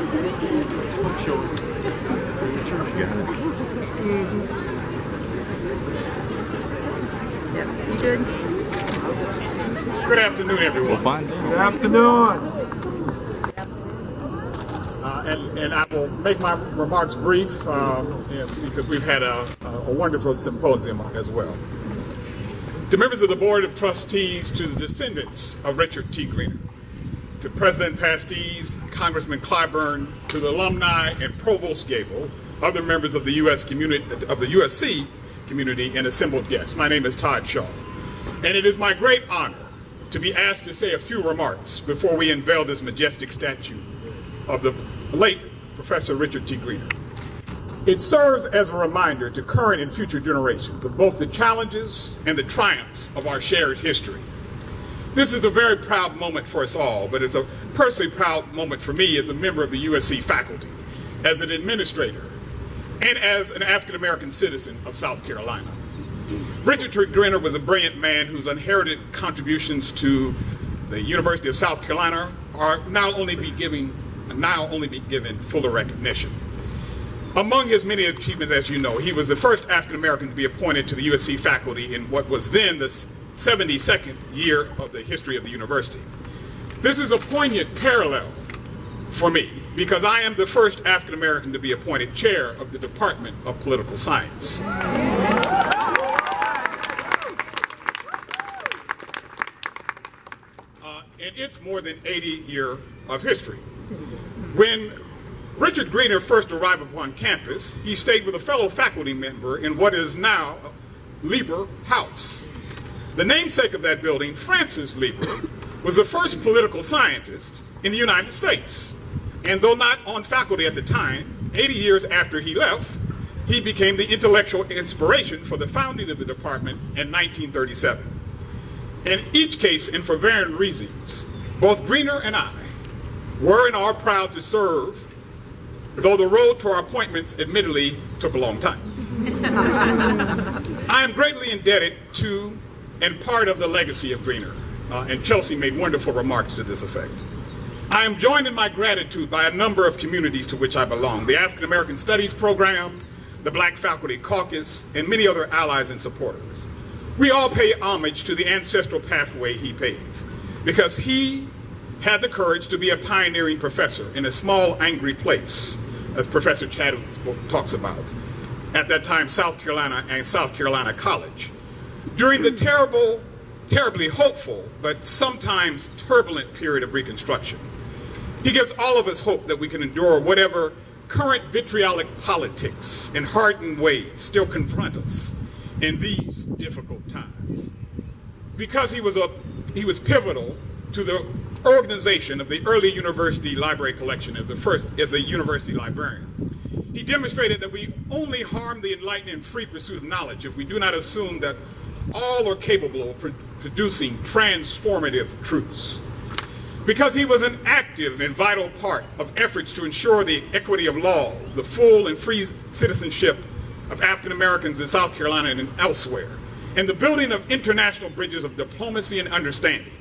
Yep, you good? Good afternoon, everyone. Good afternoon. And I will make my remarks brief because we've had a wonderful symposium as well. To members of the Board of Trustees, to the descendants of Richard T. Greener, to President Pastees, Congressman Clyburn, to the alumni and Provost Gable, other members of the USC community and assembled guests. My name is Todd Shaw, and it is my great honor to be asked to say a few remarks before we unveil this majestic statue of the late Professor Richard T. Greener. It serves as a reminder to current and future generations of both the challenges and the triumphs of our shared history. This is a very proud moment for us all, but it's a personally proud moment for me as a member of the USC faculty, as an administrator, and as an African-American citizen of South Carolina. Richard T. Greener was a brilliant man whose inherited contributions to the University of South Carolina are now only be given fuller recognition. Among his many achievements, as you know, he was the first African-American to be appointed to the USC faculty in what was then the 72nd year of the history of the university. This is a poignant parallel for me because I am the first African-American to be appointed chair of the Department of Political Science. In its more than 80 years of history. When Richard Greener first arrived upon campus, he stayed with a fellow faculty member in what is now Lieber House. The namesake of that building, Francis Lieber, was the first political scientist in the United States. And though not on faculty at the time, 80 years after he left, he became the intellectual inspiration for the founding of the department in 1937. In each case, and for varying reasons, both Greener and I were and are proud to serve, though the road to our appointments admittedly took a long time. I am greatly indebted to and part of the legacy of Greener, and Chelsea made wonderful remarks to this effect. I am joined in my gratitude by a number of communities to which I belong, the African American Studies Program, the Black Faculty Caucus, and many other allies and supporters. We all pay homage to the ancestral pathway he paved, because he had the courage to be a pioneering professor in a small, angry place, as Professor Chadwick's book talks about, at that time South Carolina and South Carolina College. During the terribly hopeful, but sometimes turbulent period of Reconstruction, he gives all of us hope that we can endure whatever current vitriolic politics and hardened ways still confront us in these difficult times. Because he was pivotal to the organization of the early university library collection as the university librarian. He demonstrated that we only harm the enlightened and free pursuit of knowledge if we do not assume that all are capable of producing transformative truths. Because he was an active and vital part of efforts to ensure the equity of laws, the full and free citizenship of African Americans in South Carolina and elsewhere, and the building of international bridges of diplomacy and understanding.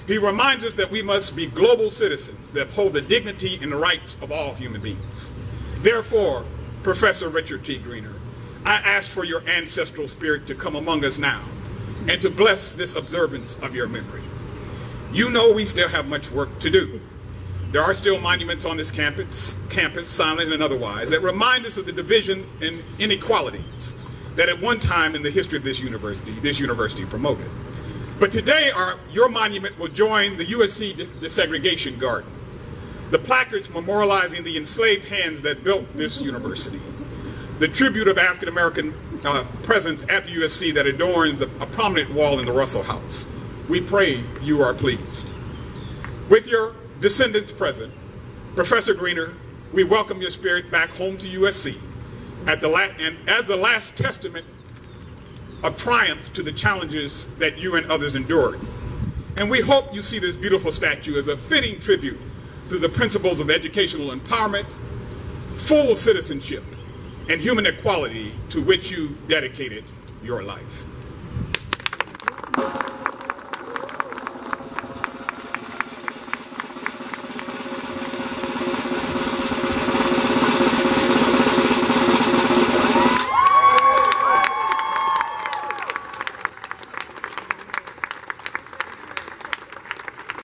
He reminds us that we must be global citizens that uphold the dignity and the rights of all human beings. Therefore, Professor Richard T. Greener, I ask for your ancestral spirit to come among us now and to bless this observance of your memory. You know we still have much work to do. There are still monuments on this campus, silent and otherwise, that remind us of the division and inequalities that at one time in the history of this university promoted. But today, your monument will join the USC desegregation garden, the placards memorializing the enslaved hands that built this university, the tribute of African American presence at the USC that adorns a prominent wall in the Russell House. We pray you are pleased. With your descendants present, Professor Greener, we welcome your spirit back home to USC and as the last testament of triumph to the challenges that you and others endured. And we hope you see this beautiful statue as a fitting tribute to the principles of educational empowerment, full citizenship, and human equality to which you dedicated your life.